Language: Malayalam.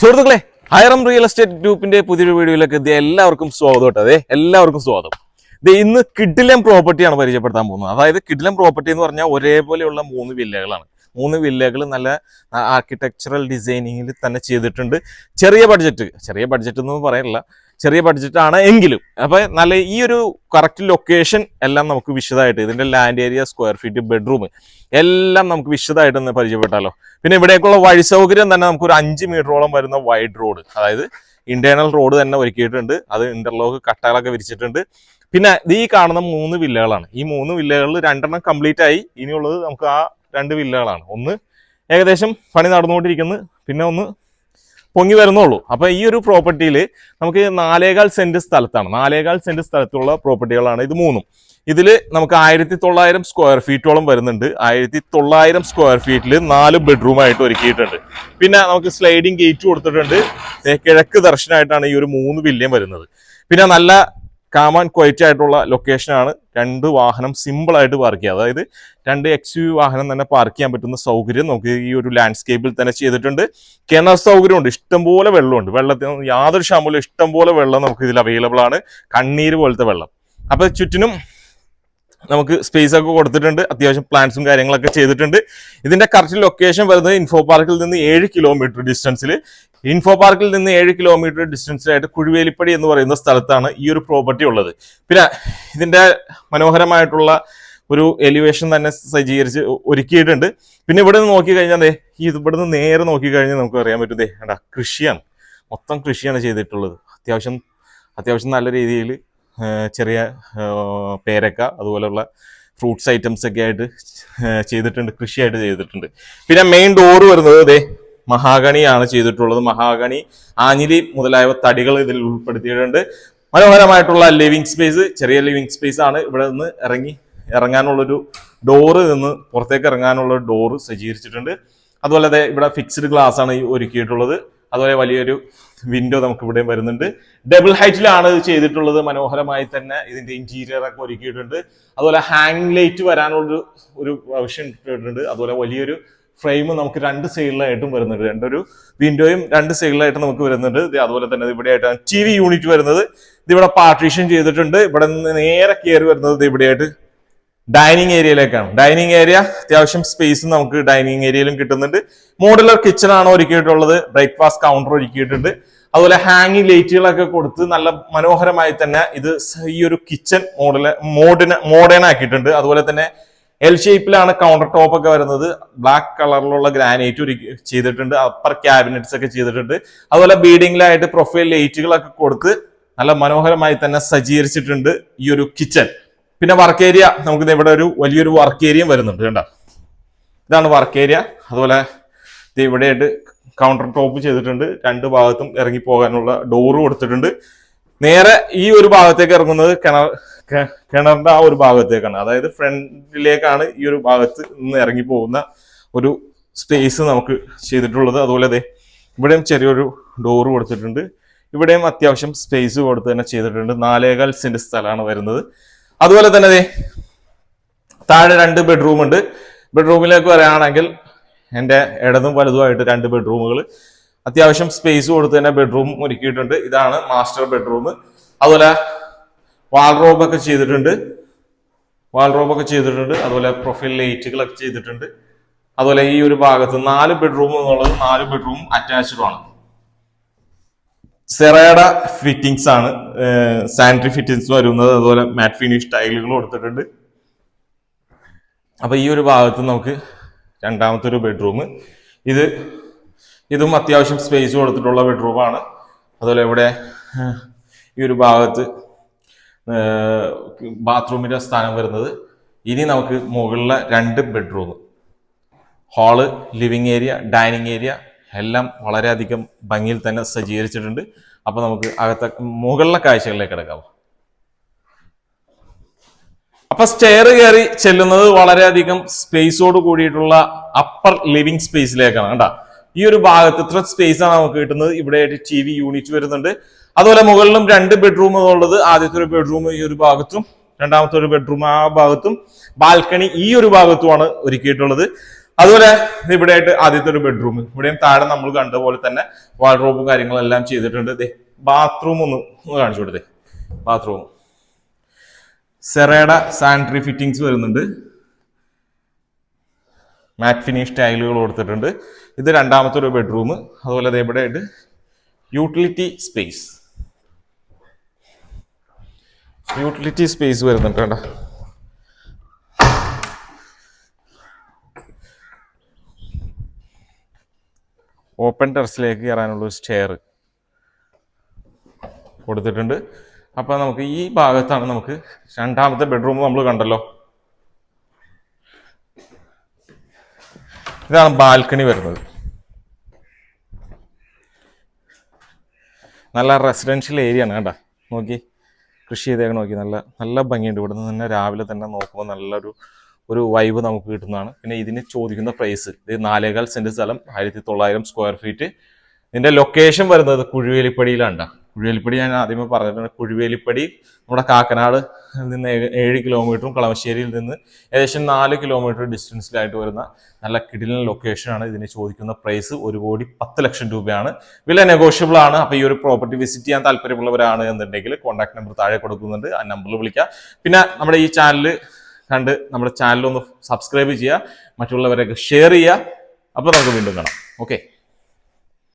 സുഹൃത്തുക്കളെ, ഹൈറം റിയൽ എസ്റ്റേറ്റ് ഗ്രൂപ്പിന്റെ പുതിയൊരു വീഡിയോയിലേക്ക് എല്ലാവർക്കും സ്വാഗതം കേട്ടോ. എല്ലാവർക്കും സ്വാഗതം. ഇന്ന് കിഡിലം പ്രോപ്പർട്ടിയാണ് പരിചയപ്പെടുത്താൻ പോകുന്നത്. അതായത് കിഡിലം പ്രോപ്പർട്ടി എന്ന് പറഞ്ഞാൽ ഒരേപോലെയുള്ള 3 വില്ലകളാണ്. 3 വില്ലകൾ നല്ല ആർക്കിടെക്ചറൽ ഡിസൈനിങ്ങിൽ തന്നെ ചെയ്തിട്ടുണ്ട്. ചെറിയ ബഡ്ജറ്റ് എന്ന് പറയാനില്ല, ചെറിയ ബഡ്ജറ്റ് ആണ് എങ്കിലും അപ്പൊ നല്ല ഈ ഒരു കറക്റ്റ് ലൊക്കേഷൻ എല്ലാം നമുക്ക് വിശദമായിട്ട് ഇതിന്റെ land area, square feet, bedroom എല്ലാം നമുക്ക് വിശദമായിട്ടൊന്ന് പരിചയപ്പെട്ടാലോ. പിന്നെ ഇവിടേക്കുള്ള വഴി സൗകര്യം തന്നെ നമുക്കൊരു 5 മീറ്ററോളം വരുന്ന വൈഡ് റോഡ്, അതായത് ഇന്റേണൽ റോഡ് തന്നെ ഒരുക്കിയിട്ടുണ്ട്. അത് ഇന്റർലോക്ക് കട്ടകളൊക്കെ വിരിച്ചിട്ടുണ്ട്. പിന്നെ ഈ കാണുന്ന 3 വില്ലകളാണ്. ഈ 3 വില്ലകളിൽ 2 കംപ്ലീറ്റ് ആയി. ഇനിയുള്ളത് നമുക്ക് ആ 2 വില്ലകളാണ്. ഒന്ന് ഏകദേശം പണി നടന്നുകൊണ്ടിരിക്കുന്നു, പിന്നെ ഒന്ന് പൊങ്ങി വരുന്നുള്ളൂ. അപ്പൊ ഈ ഒരു പ്രോപ്പർട്ടിയിൽ നമുക്ക് 4.25 സെന്റ് സ്ഥലത്താണ്, 4.25 സെന്റ് സ്ഥലത്തുള്ള പ്രോപ്പർട്ടികളാണ് ഇത് 3. ഇതിൽ നമുക്ക് 1900 സ്ക്വയർ ഫീറ്റോളം വരുന്നുണ്ട്. 1900 സ്ക്വയർ ഫീറ്റിൽ 4 ബെഡ്റൂം ആയിട്ട് ഒരുക്കിയിട്ടുണ്ട്. പിന്നെ നമുക്ക് സ്ലൈഡിങ് ഗേറ്റ് കൊടുത്തിട്ടുണ്ട്. കിഴക്ക് ദർശനമായിട്ടാണ് ഈ ഒരു 3 വില്ലയും വരുന്നത്. പിന്നെ നല്ല കാമാൻ ക്വയറ്റ് ആയിട്ടുള്ള ലൊക്കേഷനാണ്. 2 വാഹനം സിമ്പിൾ ആയിട്ട് പാർക്ക് ചെയ്യാം. അതായത് 2 XUV വാഹനം തന്നെ പാർക്ക് ചെയ്യാൻ പറ്റുന്ന സൗകര്യം നമുക്ക് ഈ ഒരു ലാൻഡ്സ്കേപ്പിൽ തന്നെ ചെയ്തിട്ടുണ്ട്. കിണർ സൗകര്യമുണ്ട്, ഇഷ്ടംപോലെ വെള്ളമുണ്ട്. വെള്ളത്തിന് യാതൊരു ക്ഷാമവും, ഇഷ്ടംപോലെ വെള്ളം നമുക്ക് ഇതിൽ അവൈലബിൾ ആണ്. കണ്ണീര് പോലത്തെ വെള്ളം. അപ്പൊ ചുറ്റിനും നമുക്ക് സ്പേസ് ഒക്കെ കൊടുത്തിട്ടുണ്ട്. അത്യാവശ്യം പ്ലാന്റ്സും കാര്യങ്ങളൊക്കെ ചെയ്തിട്ടുണ്ട്. ഇതിന്റെ കറക്റ്റ് ലൊക്കേഷൻ വരുന്നത് ഇൻഫോ പാർക്കിൽ നിന്ന് 7 കിലോമീറ്റർ ഡിസ്റ്റൻസിൽ. ഇൻഫോ പാർക്കിൽ നിന്ന് 7 കിലോമീറ്റർ ഡിസ്റ്റൻസിലായിട്ട് കുഴുവേലിപ്പടി എന്ന് പറയുന്ന സ്ഥലത്താണ് ഈ ഒരു പ്രോപ്പർട്ടി ഉള്ളത്. പിന്നെ ഇതിന്റെ മനോഹരമായിട്ടുള്ള ഒരു എലിവേഷൻ തന്നെ സജ്ജീകരിച്ച് ഒരുക്കിയിട്ടുണ്ട്. പിന്നെ ഇവിടെ നിന്ന് നോക്കിക്കഴിഞ്ഞാൽ ഇവിടെ നിന്ന് നേരെ നോക്കിക്കഴിഞ്ഞാൽ നമുക്ക് അറിയാൻ പറ്റും, കൃഷിയാണ്, മൊത്തം കൃഷിയാണ് ചെയ്തിട്ടുള്ളത്. അത്യാവശ്യം നല്ല രീതിയിൽ ചെറിയ പേരക്ക അതുപോലെയുള്ള ഫ്രൂട്ട്സ് ഐറ്റംസ് ഒക്കെ ആയിട്ട് ചെയ്തിട്ടുണ്ട്, കൃഷിയായിട്ട് ചെയ്തിട്ടുണ്ട്. പിന്നെ മെയിൻ ഡോറ് വരുന്നത് മഹാഗണിയാണ് ചെയ്തിട്ടുള്ളത്. മഹാഗണി, ആഞ്ഞിലി മുതലായ തടികൾ ഇതിൽ ഉൾപ്പെടുത്തിയിട്ടുണ്ട്. മനോഹരമായിട്ടുള്ള ലിവിങ് സ്പേസ്, ചെറിയ ലിവിങ് സ്പേസ് ആണ്. ഇവിടെ നിന്ന് ഇറങ്ങാനുള്ളൊരു ഡോറ്, നിന്ന് പുറത്തേക്ക് ഇറങ്ങാനുള്ള ഡോറ് സജ്ജീകരിച്ചിട്ടുണ്ട്. അതുപോലെ ഇവിടെ ഫിക്സ്ഡ് ഗ്ലാസ് ആണ് ഒരുക്കിയിട്ടുള്ളത്. അതുപോലെ വലിയൊരു വിൻഡോ നമുക്ക് ഇവിടെ വരുന്നുണ്ട്. ഡബിൾ ഹൈറ്റിലാണ് ഇത് ചെയ്തിട്ടുള്ളത്. മനോഹരമായി തന്നെ ഇതിന്റെ ഇന്റീരിയർ ഒക്കെ ഒരുക്കിയിട്ടുണ്ട്. അതുപോലെ ഹാങ് ലൈറ്റ് വരാനുള്ള ഒരു ആവശ്യം ഇട്ടിട്ടുണ്ട്. അതുപോലെ വലിയൊരു ഫ്രെയിം നമുക്ക് 2 സൈഡിലായിട്ടും വരുന്നുണ്ട്. 2 വിൻഡോയും 2 സൈഡിലായിട്ട് നമുക്ക് വരുന്നുണ്ട്. അതുപോലെ തന്നെ ഇവിടെ ആയിട്ടാണ് TV യൂണിറ്റ് വരുന്നത്. ഇതിവിടെ പാർട്ടീഷൻ ചെയ്തിട്ടുണ്ട്. ഇവിടെ നിന്ന് നേരെ കയറി വരുന്നത് ഇവിടെയായിട്ട് ഡൈനിങ് ഏരിയയിലേക്കാണ്. ഡൈനിങ് ഏരിയ അത്യാവശ്യം സ്പേസ് നമുക്ക് ഡൈനിങ് ഏരിയയിലും കിട്ടുന്നുണ്ട്. മോഡുലർ കിച്ചൺ ആണ് ഒരുക്കിയിട്ടുള്ളത്. ബ്രേക്ക്ഫാസ്റ്റ് കൗണ്ടർ ഒരുക്കിയിട്ടുണ്ട്. അതുപോലെ ഹാങ്ങിങ് ലൈറ്റുകളൊക്കെ കൊടുത്ത് നല്ല മനോഹരമായി തന്നെ ഇത് ഈ ഒരു കിച്ചൺ മോഡേൺ ആക്കിയിട്ടുണ്ട്. അതുപോലെ തന്നെ L ഷേപ്പിലാണ് കൗണ്ടർ ടോപ്പ് ഒക്കെ വരുന്നത്. ബ്ലാക്ക് കളറിലുള്ള ഗ്രാനൈറ്റ് ചെയ്തിട്ടുണ്ട്. അപ്പർ ക്യാബിനറ്റ്സ് ഒക്കെ ചെയ്തിട്ടുണ്ട്. അതുപോലെ ബീഡിങ്ങിലായിട്ട് പ്രൊഫൈൽ ലൈറ്റുകളൊക്കെ കൊടുത്ത് നല്ല മനോഹരമായി തന്നെ സജ്ജീകരിച്ചിട്ടുണ്ട് ഈ ഒരു കിച്ചൺ. പിന്നെ വർക്ക് ഏരിയ, നമുക്ക് ഇവിടെ വലിയൊരു വർക്ക് ഏരിയയും വരുന്നുണ്ട്. കണ്ടോ, ഇതാണ് വർക്ക് ഏരിയ. അതുപോലെ ഇവിടെയായിട്ട് കൗണ്ടർ ടോപ്പ് ചെയ്തിട്ടുണ്ട്. 2 ഭാഗത്തും ഇറങ്ങി പോകാനുള്ള ഡോറ് കൊടുത്തിട്ടുണ്ട്. നേരെ ഈ ഒരു ഭാഗത്തേക്ക് ഇറങ്ങുന്നത് കിണറിന്റെ ആ ഒരു ഭാഗത്തേക്കാണ്. അതായത് ഫ്രണ്ടിലേക്കാണ് ഈ ഒരു ഭാഗത്ത് നിന്ന് ഇറങ്ങി പോകുന്ന ഒരു സ്പേസ് നമുക്ക് ചെയ്തിട്ടുള്ളത്. അതുപോലെ ഇവിടെയും ചെറിയൊരു ഡോറ് കൊടുത്തിട്ടുണ്ട്. ഇവിടെയും അത്യാവശ്യം സ്പേസ് കൊടുത്ത് തന്നെ ചെയ്തിട്ടുണ്ട്. 4.25 സെന്റ് സ്ഥലമാണ് വരുന്നത്. അതുപോലെ തന്നെ താഴെ 2 ബെഡ്റൂം ഉണ്ട്. ബെഡ്റൂമിലേക്ക് വരികയാണെങ്കിൽ എൻ്റെ ഇടതും വലതുമായിട്ട് 2 ബെഡ്റൂമുകൾ അത്യാവശ്യം സ്പേസ് കൊടുത്ത് തന്നെ ബെഡ്റൂം ഒരുക്കിയിട്ടുണ്ട്. ഇതാണ് മാസ്റ്റർ ബെഡ്റൂം. അതുപോലെ വാൾറോബൊക്കെ ചെയ്തിട്ടുണ്ട്. അതുപോലെ പ്രൊഫൈൽ ലൈറ്റുകളൊക്കെ ചെയ്തിട്ടുണ്ട്. അതുപോലെ ഈ ഒരു ഭാഗത്ത് 4 ബെഡ്റൂം എന്നുള്ളത് 4 ബെഡ്റൂം അറ്റാച്ച്ഡ് ആണ്. സെറേഡ ഫിറ്റിംഗ്സ് ആണ്, സാനിറ്ററി ഫിറ്റിംഗ്സ് വരുന്നത്. അതുപോലെ മാറ്റ് ഫിനിഷ് ടൈലുകൾ കൊടുത്തിട്ടുണ്ട്. അപ്പൊ ഈ ഒരു ഭാഗത്ത് നമുക്ക് രണ്ടാമത്തെ ഒരു ബെഡ്റൂം, ഇതും അത്യാവശ്യം സ്പേസ് കൊടുത്തിട്ടുള്ള ബെഡ്റൂമാണ്. അതുപോലെ ഇവിടെ ഈ ഒരു ഭാഗത്ത് ബാത്റൂമിന്റെ സ്ഥാനം വരുന്നത്. ഇനി നമുക്ക് മുകളിലെ 2 bedroom, hall, living area, dining area എല്ലാം വളരെയധികം ഭംഗിയിൽ തന്നെ സജ്ജീകരിച്ചിട്ടുണ്ട്. അപ്പൊ നമുക്ക് മുകളിലെ കാഴ്ചകളിലേക്ക് കിടക്കാം. അപ്പൊ സ്റ്റെയർ കയറി ചെല്ലുന്നത് വളരെയധികം സ്പേസോട് കൂടിയിട്ടുള്ള അപ്പർ ലിവിങ് സ്പേസിലേക്കാണ്. കണ്ടാ, ഈ ഒരു ഭാഗത്ത് ഇത്ര സ്പേസ് ആണ് നമുക്ക് കിട്ടുന്നത്. ഇവിടെ TV യൂണിറ്റ് വരുന്നുണ്ട്. അതുപോലെ മുകളിലും 2 ബെഡ്റൂം ഉള്ളത്. ആദ്യത്തെ ഒരു ബെഡ്റൂം ഈ ഒരു ഭാഗത്തും, രണ്ടാമത്തെ ഒരു ബെഡ്റൂം ആ ഭാഗത്തും, ബാൽക്കണി ഈ ഒരു ഭാഗത്തുമാണ് ഒരുക്കിയിട്ടുള്ളത്. അതുപോലെ ഇവിടെ ആയിട്ട് ആദ്യത്തെ ഒരു ബെഡ്റൂം, ഇവിടെയും താഴെ നമ്മൾ കണ്ട പോലെ തന്നെ വാർഡ്രോബും കാര്യങ്ങളെല്ലാം ചെയ്തിട്ടുണ്ട്. ബാത്റൂം ഒന്ന് കാണിച്ചു കൊടുത്തേ. ബാത്റൂം സെറയുടെ സാനിറ്ററി ഫിറ്റിംഗ്സ് വരുന്നുണ്ട്, മാറ്റ് ഫിനിഷ് ടൈലുകൾ കൊടുത്തിട്ടുണ്ട്. ഇത് രണ്ടാമത്തെ ഒരു ബെഡ്റൂം. അതുപോലെ ഇവിടെ ആയിട്ട് യൂട്ടിലിറ്റി സ്പേസ് വരുന്നുണ്ട് കേട്ടോ. ഓപ്പൺ ടെറസിലേക്ക് കയറാനുള്ള സ്റ്റെയർ കൊടുത്തിട്ടുണ്ട്. അപ്പോൾ നമുക്ക് ഈ ഭാഗത്താണ് നമുക്ക് രണ്ടാമത്തെ ബെഡ്റൂം നമ്മൾ കണ്ടല്ലോ. ഇതാണ് ബാൽക്കണി വരുന്നത്. നല്ല റെസിഡൻഷ്യൽ ഏരിയ ആണ് കേട്ടോ. നോക്കി കൃഷി ചെയ്തേക്ക് നോക്കി, നല്ല ഭംഗിയുണ്ട്. ഇവിടെ നിന്ന് തന്നെ രാവിലെ തന്നെ നോക്കുമ്പോൾ ഒരു വൈബ് നമുക്ക് കിട്ടുന്നതാണ്. പിന്നെ ഇതിന് ചോദിക്കുന്ന പ്രൈസ്, ഇത് 4.25 സെന്റ് സ്ഥലം, 1900 സ്ക്വയർ ഫീറ്റ്. ഇതിന്റെ ലൊക്കേഷൻ വരുന്നത് കുഴുവേലിപ്പടിയിലാണ്. കുഴുവേലിപ്പടി ഞാൻ ആദ്യമേ പറഞ്ഞിട്ടുണ്ട്. കുഴുവേലിപ്പടി നമ്മുടെ കാക്കനാട് നിന്ന് 7 കിലോമീറ്ററും കളമശ്ശേരിയിൽ നിന്ന് ഏകദേശം 4 കിലോമീറ്റർ ഡിസ്റ്റൻസിലായിട്ട് വരുന്ന നല്ല കിടിലൻ ലൊക്കേഷനാണ്. ഇതിന് ചോദിക്കുന്ന പ്രൈസ് 1,10,00,000 രൂപയാണ്. വില നെഗോഷ്യബിൾ ആണ്. അപ്പോൾ ഈ ഒരു പ്രോപ്പർട്ടി വിസിറ്റ് ചെയ്യാൻ താല്പര്യമുള്ളവരാണ് എന്നുണ്ടെങ്കിൽ കോൺടാക്ട് നമ്പർ താഴെ കൊടുക്കുന്നുണ്ട്, ആ നമ്പറിൽ വിളിക്കുക. പിന്നെ നമ്മുടെ ഈ ചാനൽ കണ്ട് നമ്മുടെ ചാനൽ ഒന്ന് സബ്സ്ക്രൈബ് ചെയ്യുക, മറ്റുള്ളവരൊക്കെ ഷെയർ ചെയ്യുക. അപ്പോൾ നമുക്ക് വീണ്ടും കാണാം. ഓക്കെ.